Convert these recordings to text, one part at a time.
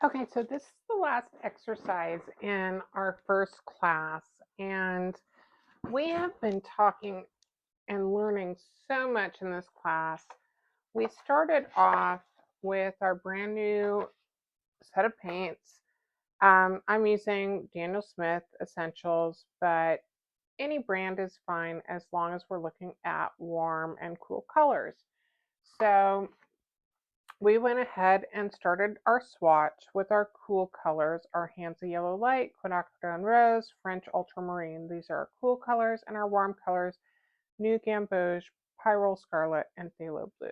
Okay, so this is the last exercise in our first class, and we have been talking and learning so much in this class. We started off with our brand new set of paints. I'm using Daniel Smith Essentials, but any brand is fine as long as we're looking at warm and cool colors. So we went ahead and started our swatch with our cool colors, our Hansa Yellow Light, Quinacridone Rose, French Ultramarine. These are our cool colors, and our warm colors, New Gamboge, Pyrrole Scarlet, and Phthalo Blue.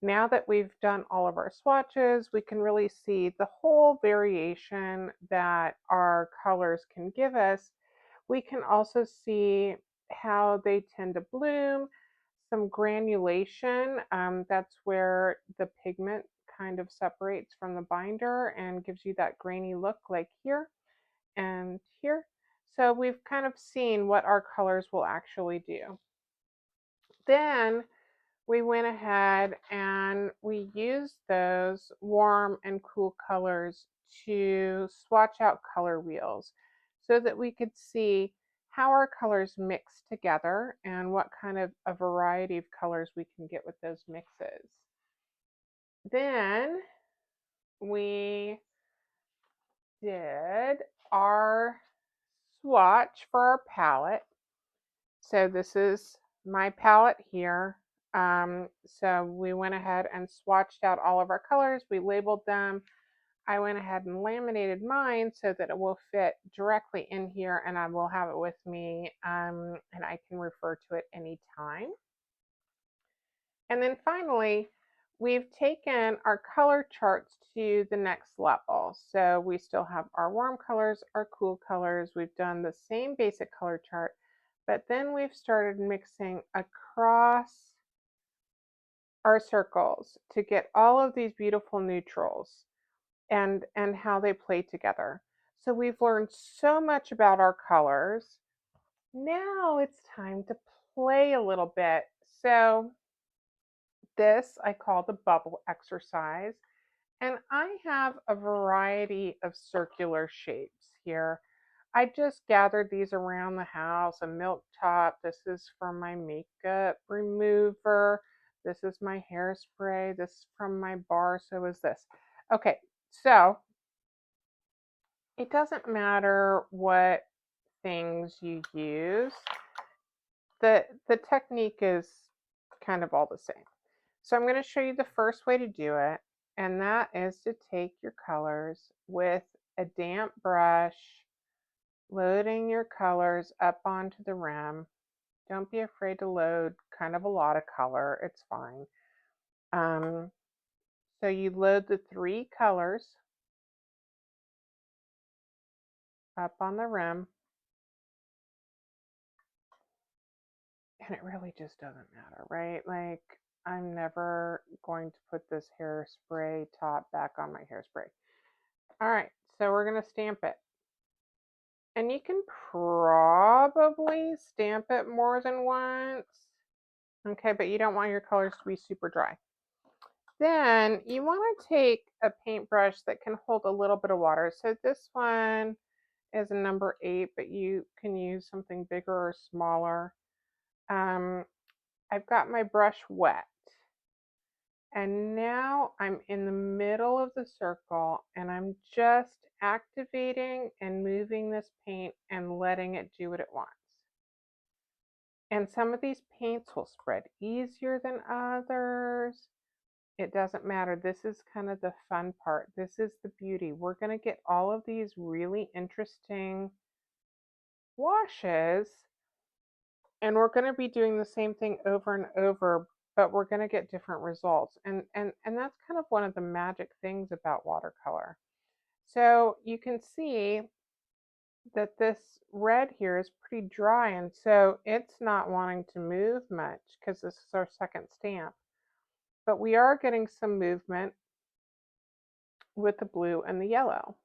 Now that we've done all of our swatches, we can really see the whole variation that our colors can give us. We can also see how they tend to bloom, some granulation. That's where the pigment kind of separates from the binder and gives you that grainy look like here and here. So we've kind of seen what our colors will actually do. Then we went ahead and we used those warm and cool colors to swatch out color wheels so that we could see how our colors mix together and what kind of a variety of colors we can get with those mixes. Then we did our swatch for our palette. So this is my palette here. So we went ahead and swatched out all of our colors. We labeled them. I went ahead and laminated mine so that it will fit directly in here, and I will have it with me, and I can refer to it anytime. And then finally, we've taken our color charts to the next level. So we still have our warm colors, our cool colors. We've done the same basic color chart, but then we've started mixing across our circles to get all of these beautiful neutrals and how they play together. So we've learned so much about our colors. Now it's time to play a little bit. So this I call the bubble exercise. And I have a variety of circular shapes here. I just gathered these around the house. A milk top. This is from my makeup remover. This is my hairspray. This is from my bar. So is this. Okay, so it doesn't matter what things you use. The technique is kind of all the same. So I'm going to show you the first way to do it, and that is to take your colors with a damp brush, loading your colors up onto the rim. Don't be afraid to load kind of a lot of color, it's fine. So you load the 3 colors up on the rim, and it really just doesn't matter, right? Like, I'm never going to put this hairspray top back on my hairspray. All right, so we're going to stamp it. And you can probably stamp it more than once. Okay, but you don't want your colors to be super dry. Then you want to take a paintbrush that can hold a little bit of water. So this one is a number 8, but you can use something bigger or smaller. I've got my brush wet. And now I'm in the middle of the circle, and I'm just activating and moving this paint and letting it do what it wants. And some of these paints will spread easier than others. It doesn't matter. This is kind of the fun part. This is the beauty. We're going to get all of these really interesting washes, and we're going to be doing the same thing over and over, but we're going to get different results. And that's kind of one of the magic things about watercolor. So you can see that this red here is pretty dry, and so it's not wanting to move much because this is our second stamp. But we are getting some movement with the blue and the yellow.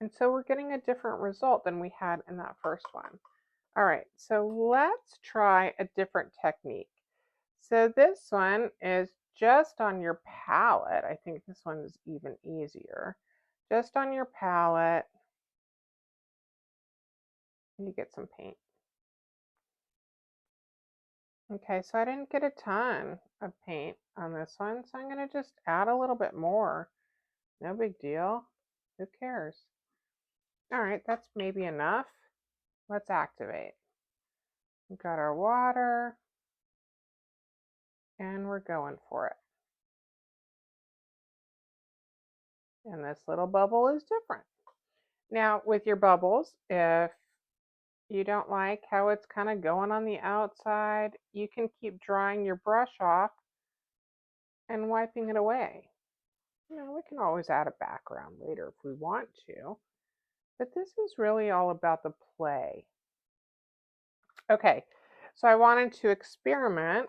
And so we're getting a different result than we had in that first one. All right, so let's try a different technique. So this one is just on your palette, I think this one is even easier. Just on your palette, you get some paint. Okay, so I didn't get a ton of paint on this one, so I'm going to just add a little bit more. No big deal. Who cares? All right, that's maybe enough. Let's activate. We've got our water, and we're going for it. And this little bubble is different. Now, with your bubbles, if you don't like how it's kind of going on the outside, you can keep drying your brush off and wiping it away. We can always add a background later if we want to, but this is really all about the play. Okay, so I wanted to experiment,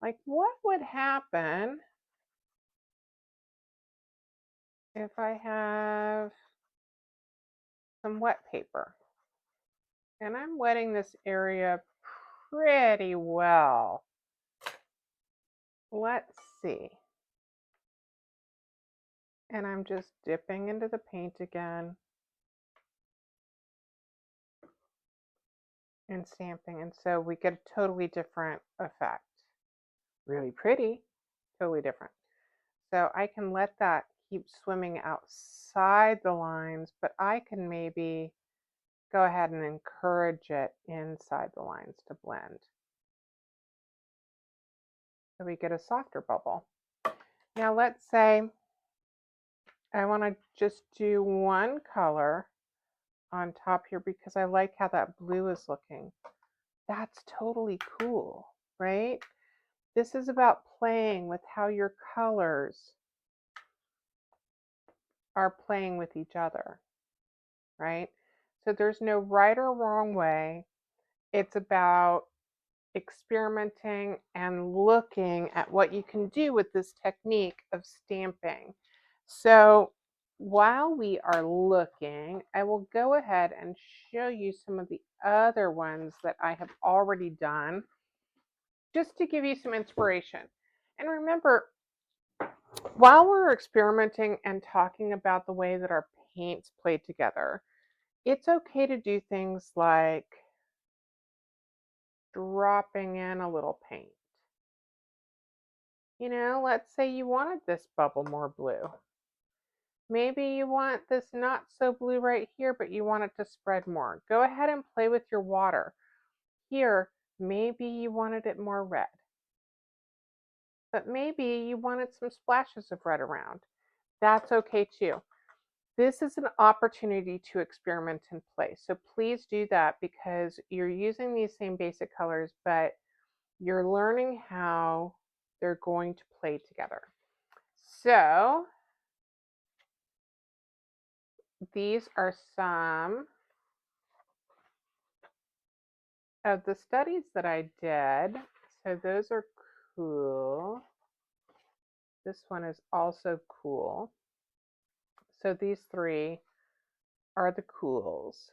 like what would happen if I have some wet paper, and I'm wetting this area pretty well. Let's see. And I'm just dipping into the paint again and stamping, and so we get a totally different effect. Really pretty, totally different. So I can let that keep swimming outside the lines, but I can maybe go ahead and encourage it inside the lines to blend. So we get a softer bubble. Now let's say I want to just do one color on top here because I like how that blue is looking. That's totally cool, right? This is about playing with how your colors are playing with each other, right? So there's no right or wrong way. It's about experimenting and looking at what you can do with this technique of stamping. So while we are looking, I will go ahead and show you some of the other ones that I have already done, just to give you some inspiration. And remember, while we're experimenting and talking about the way that our paints play together, it's okay to do things like dropping in a little paint. Let's say you wanted this bubble more blue. Maybe you want this not so blue right here, but you want it to spread more. Go ahead and play with your water. Here, maybe you wanted it more red. But maybe you wanted some splashes of red around. That's okay too. This is an opportunity to experiment and play. So please do that because you're using these same basic colors, but you're learning how they're going to play together. So these are some of the studies that I did. So those are cool. This one is also cool. So these three are the cools.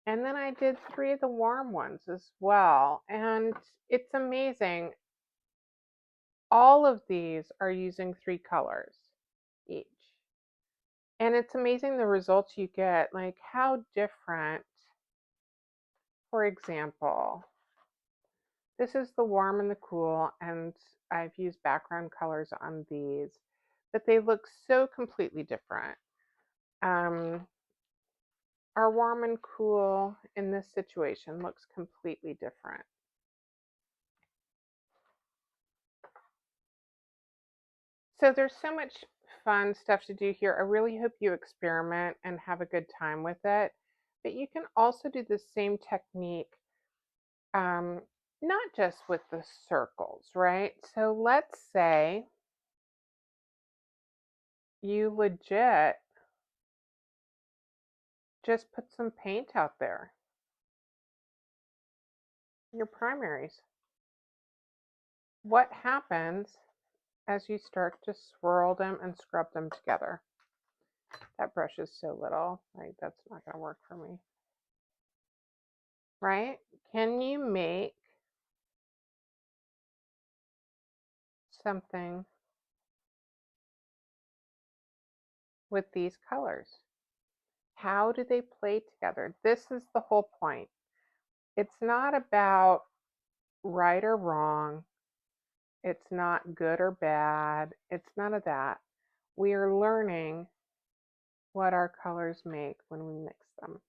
And then I did 3 of the warm ones as well. And it's amazing. All of these are using 3 colors each. And it's amazing the results you get, like how different. For example, this is the warm and the cool, and I've used background colors on these, but they look so completely different. Our warm and cool in this situation looks completely different. So there's so much fun stuff to do here. I really hope you experiment and have a good time with it. But you can also do the same technique, not just with the circles, right? So let's say you legit just put some paint out there, your primaries. What happens as you start to swirl them and scrub them together? That brush is so little, like that's not going to work for me. Right? Can you make something with these colors? How do they play together? This is the whole point. It's not about right or wrong. It's not good or bad. It's none of that. We are learning what our colors make when we mix them.